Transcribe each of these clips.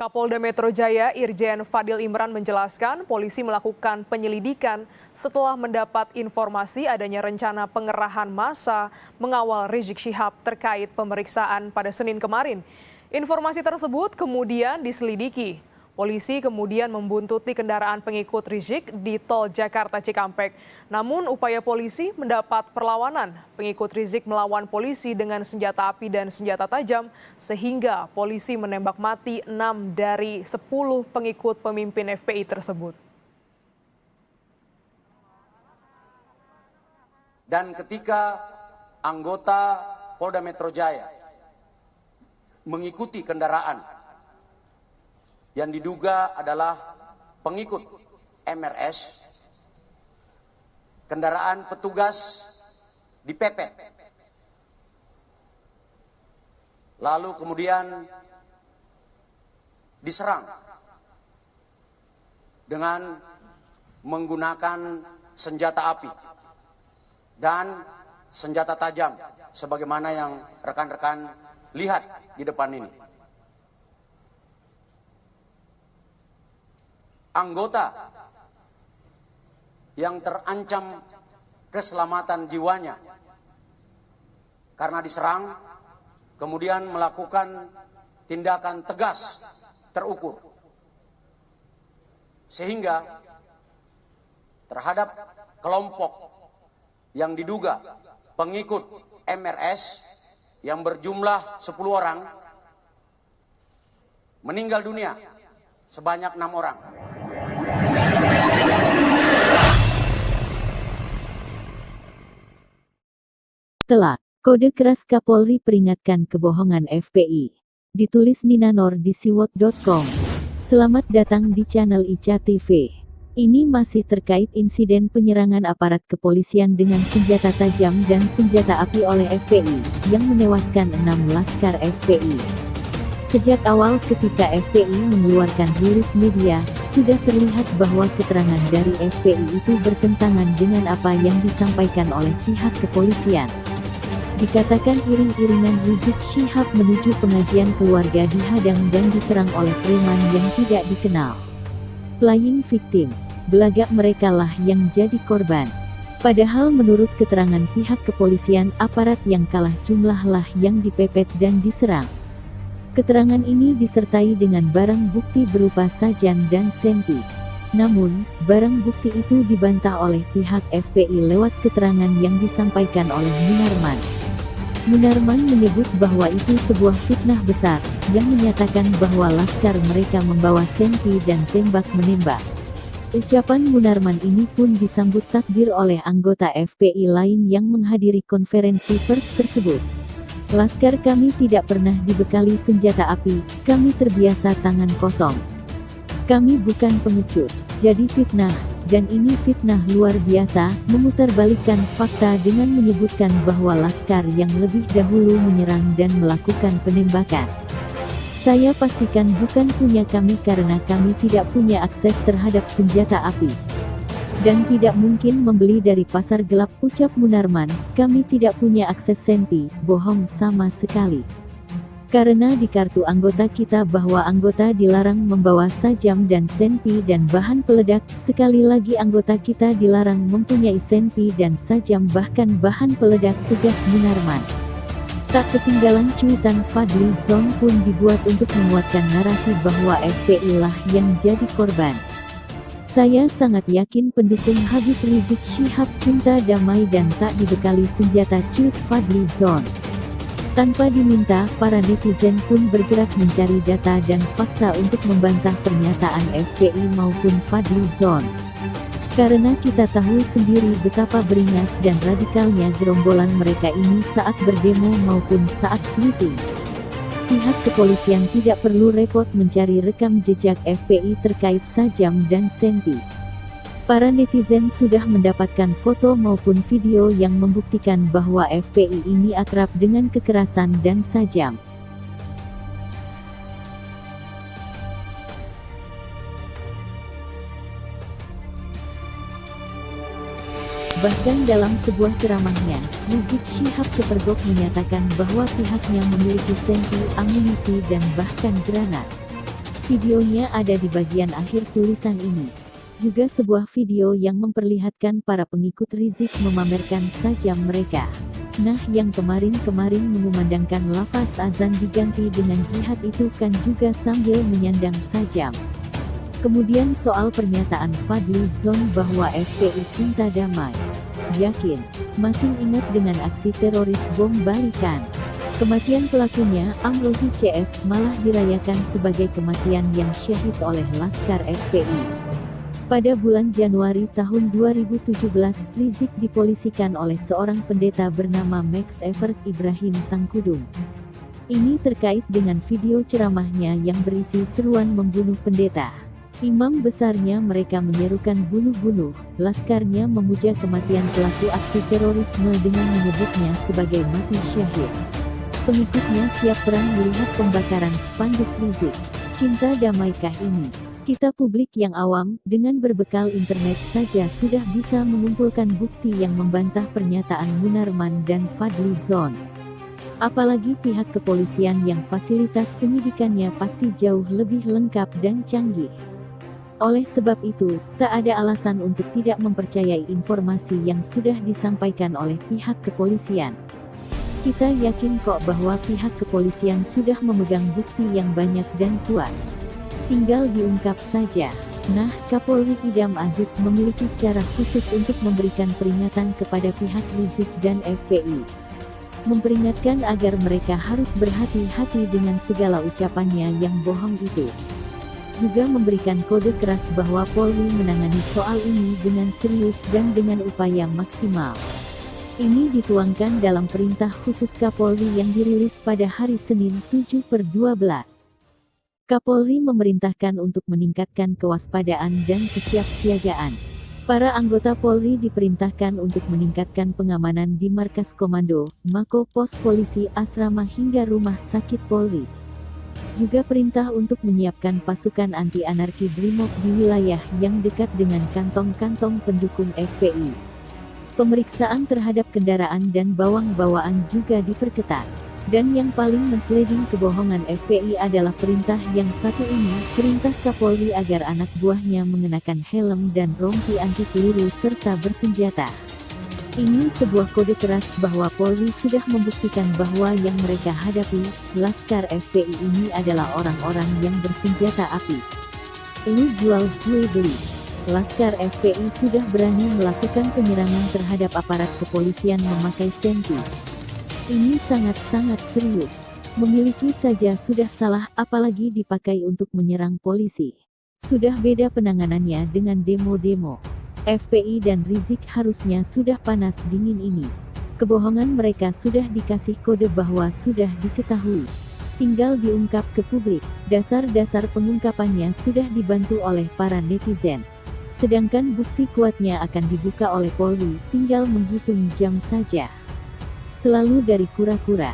Kapolda Metro Jaya Irjen Fadil Imran menjelaskan polisi melakukan penyelidikan setelah mendapat informasi adanya rencana pengerahan massa mengawal Rizik Syihab terkait pemeriksaan pada Senin kemarin. Informasi tersebut kemudian diselidiki. Polisi kemudian membuntuti kendaraan pengikut Rizik di tol Jakarta Cikampek. Namun upaya polisi mendapat perlawanan. Pengikut Rizik melawan polisi dengan senjata api dan senjata tajam sehingga polisi menembak mati 6 dari 10 pengikut pemimpin FPI tersebut. Dan ketika anggota Polda Metro Jaya mengikuti kendaraan yang diduga adalah pengikut MRS, kendaraan petugas dipepet. Lalu kemudian diserang dengan menggunakan senjata api dan senjata tajam sebagaimana yang rekan-rekan lihat di depan ini. Anggota yang terancam keselamatan jiwanya karena diserang, kemudian melakukan tindakan tegas terukur. Sehingga terhadap kelompok yang diduga pengikut MRS yang berjumlah 10 orang meninggal dunia sebanyak 6 orang. Telak, kode keras Kapolri peringatkan kebohongan FPI. Ditulis Nina Nor di siwot.com. Selamat datang di channel Ica TV. Ini masih terkait insiden penyerangan aparat kepolisian dengan senjata tajam dan senjata api oleh FPI, yang menewaskan 6 laskar FPI. Sejak awal ketika FPI mengeluarkan rilis media, sudah terlihat bahwa keterangan dari FPI itu bertentangan dengan apa yang disampaikan oleh pihak kepolisian. Dikatakan iring-iringan Rizik Syihab menuju pengajian keluarga dihadang dan diserang oleh preman yang tidak dikenal. Playing victim, belagak merekalah yang jadi korban. Padahal menurut keterangan pihak kepolisian, aparat yang kalah jumlahlah yang dipepet dan diserang. Keterangan ini disertai dengan barang bukti berupa sajan dan senpi. Namun, barang bukti itu dibantah oleh pihak FPI lewat keterangan yang disampaikan oleh Munarman. Munarman menyebut bahwa itu sebuah fitnah besar, yang menyatakan bahwa laskar mereka membawa senpi dan tembak menembak. Ucapan Munarman ini pun disambut takbir oleh anggota FPI lain yang menghadiri konferensi pers tersebut. Laskar kami tidak pernah dibekali senjata api, kami terbiasa tangan kosong. Kami bukan pengecut, jadi fitnah, dan ini fitnah luar biasa, memutarbalikkan fakta dengan menyebutkan bahwa laskar yang lebih dahulu menyerang dan melakukan penembakan. Saya pastikan bukan punya kami karena kami tidak punya akses terhadap senjata api. Dan tidak mungkin membeli dari pasar gelap, ucap Munarman, kami tidak punya akses senpi, bohong sama sekali. Karena di kartu anggota kita bahwa anggota dilarang membawa sajam dan senpi dan bahan peledak, sekali lagi anggota kita dilarang mempunyai senpi dan sajam bahkan bahan peledak, tegas Munarman. Tak ketinggalan cuitan Fadli Zon pun dibuat untuk menguatkan narasi bahwa FPI lah yang jadi korban. Saya sangat yakin pendukung Habib Rizik Syihab cinta damai dan tak dibekali senjata, cuit Fadli Zon. Tanpa diminta, para netizen pun bergerak mencari data dan fakta untuk membantah pernyataan FPI maupun Fadli Zon. Karena kita tahu sendiri betapa beringas dan radikalnya gerombolan mereka ini saat berdemo maupun saat sweeping. Pihak kepolisian tidak perlu repot mencari rekam jejak FPI terkait sajam dan senpi. Para netizen sudah mendapatkan foto maupun video yang membuktikan bahwa FPI ini akrab dengan kekerasan dan sajam. Bahkan dalam sebuah ceramahnya, Rizik Syihab kepergok menyatakan bahwa pihaknya memiliki senpi, amunisi dan bahkan granat. Videonya ada di bagian akhir tulisan ini. Juga sebuah video yang memperlihatkan para pengikut Rizik memamerkan sajam mereka. Nah, yang kemarin-kemarin mengumandangkan lafaz azan diganti dengan jihad itu kan juga sambil menyandang sajam. Kemudian soal pernyataan Fadly Zon bahwa FPI cinta damai. Yakin, masih ingat dengan aksi teroris bom Balikan? Kematian pelakunya, Amrozi CS, malah dirayakan sebagai kematian yang syahid oleh Laskar FPI. Pada bulan Januari tahun 2017, Rizik dipolisikan oleh seorang pendeta bernama Max Evert Ibrahim Tangkudung. Ini terkait dengan video ceramahnya yang berisi seruan membunuh pendeta. Imam besarnya mereka menyerukan bunuh-bunuh, laskarnya memuja kematian pelaku aksi terorisme dengan menyebutnya sebagai mati syahid. Pengikutnya siap perang melihat pembakaran spanduk Rizik. Cinta damaikah ini? Kita publik yang awam, dengan berbekal internet saja sudah bisa mengumpulkan bukti yang membantah pernyataan Munarman dan Fadly Zon. Apalagi pihak kepolisian yang fasilitas penyidikannya pasti jauh lebih lengkap dan canggih. Oleh sebab itu, tak ada alasan untuk tidak mempercayai informasi yang sudah disampaikan oleh pihak kepolisian. Kita yakin kok bahwa pihak kepolisian sudah memegang bukti yang banyak dan kuat. Tinggal diungkap saja. Nah, Kapolri Idam Aziz memiliki cara khusus untuk memberikan peringatan kepada pihak Rizik dan FPI. Memperingatkan agar mereka harus berhati-hati dengan segala ucapannya yang bohong itu. Juga memberikan kode keras bahwa Polri menangani soal ini dengan serius dan dengan upaya maksimal. Ini dituangkan dalam perintah khusus Kapolri yang dirilis pada hari Senin 7/12. Kapolri memerintahkan untuk meningkatkan kewaspadaan dan kesiapsiagaan. Para anggota Polri diperintahkan untuk meningkatkan pengamanan di markas komando, mako pos polisi, asrama hingga rumah sakit Polri. Juga perintah untuk menyiapkan pasukan anti-anarki BRIMOB di wilayah yang dekat dengan kantong-kantong pendukung FPI. Pemeriksaan terhadap kendaraan dan bawang-bawaan juga diperketat. Dan yang paling mensleding kebohongan FPI adalah perintah yang satu ini, perintah Kapolri agar anak buahnya mengenakan helm dan rompi anti peluru serta bersenjata. Ini sebuah kode keras bahwa Polri sudah membuktikan bahwa yang mereka hadapi, Laskar FPI ini adalah orang-orang yang bersenjata api. Lu jual gue beli. Laskar FPI sudah berani melakukan penyerangan terhadap aparat kepolisian memakai senti. Ini sangat-sangat serius. Memiliki saja sudah salah, apalagi dipakai untuk menyerang polisi. Sudah beda penanganannya dengan demo-demo. FPI dan Rizik harusnya sudah panas dingin ini. Kebohongan mereka sudah dikasih kode bahwa sudah diketahui. Tinggal diungkap ke publik. Dasar-dasar pengungkapannya sudah dibantu oleh para netizen. Sedangkan bukti kuatnya akan dibuka oleh Polri, tinggal menghitung jam saja. Selalu dari kura-kura.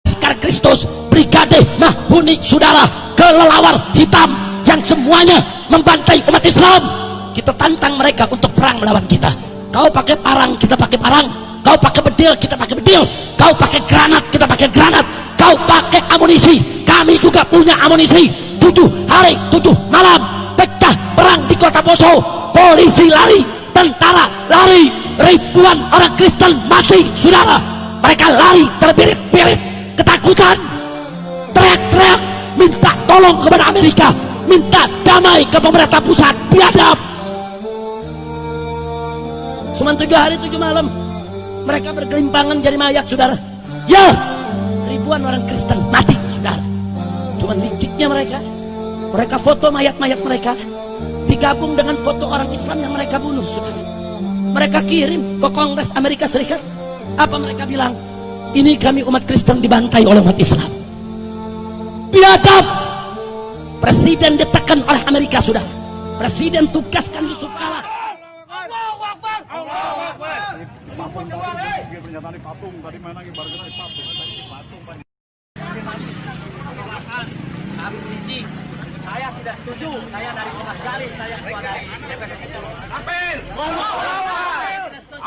Laskar Kristus, Brigade Mahfuni, saudara, kelelawar hitam yang semuanya membantai umat Islam. Kita tantang mereka untuk perang melawan kita. Kau pakai parang, kita pakai parang. Kau pakai bedil, kita pakai bedil. Kau pakai granat, kita pakai granat. Kau pakai amunisi, kami juga punya amunisi. 7 hari 7 malam pecah perang di kota Poso. Polisi lari, tentara lari, ribuan orang Kristen mati, saudara. Mereka lari terbirit-birit, ketakutan, teriak-teriak, minta tolong kepada Amerika, minta damai ke pemerintah pusat. Biadab. Cuma 7 hari 7 malam mereka bergelimpangan jadi mayat, saudara. Ya, ribuan orang Kristen mati, saudara. Cuma liciknya mereka foto mayat-mayat mereka digabung dengan foto orang Islam yang mereka bunuh, saudara. Mereka kirim ke Kongres Amerika Serikat. Apa mereka bilang? Ini kami umat Kristen dibantai oleh umat Islam. Biadab. Presiden ditekan oleh Amerika, saudara. Presiden tugaskan Yusuf Kala. Saya tidak setuju. Saya dari Komnas Garis. Saya ketua dari DPR. Apel.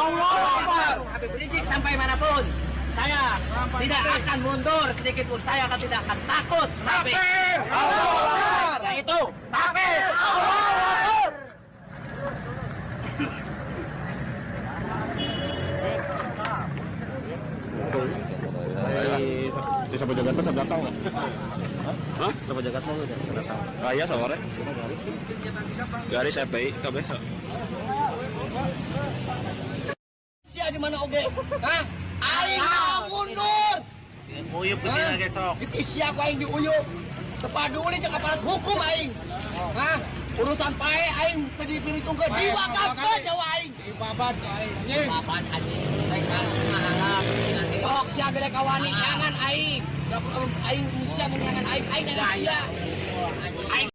Allahu Akbar. Habib Rizik sampai manapun. Saya tidak akan mundur sedikit pun. Saya akan tidak akan takut. Tapi Allahu Akbar. Ya itu. Tapi Allahu Akbar. Di sampai Jakarta saya datang nggak? Hah? Sampai Jakarta lu datang? Raya sore. Garis FPI, kabeh. Sia di mana oge? Hah? Aing mundur. Uyup begini lagi sok. Itu sia ku aing diuyup. Tepaduli jeung aparat hukum aing. Hah? Urusan pae aing teu dipilitungkeun diwakafkeun nyawa aing. Dibabat aing. Dibabat anjing. Mereka ngahanap nanti. Sok sia gede kawani jangan aing. Aing sia menyangan aing. Aing jangan sia. Aing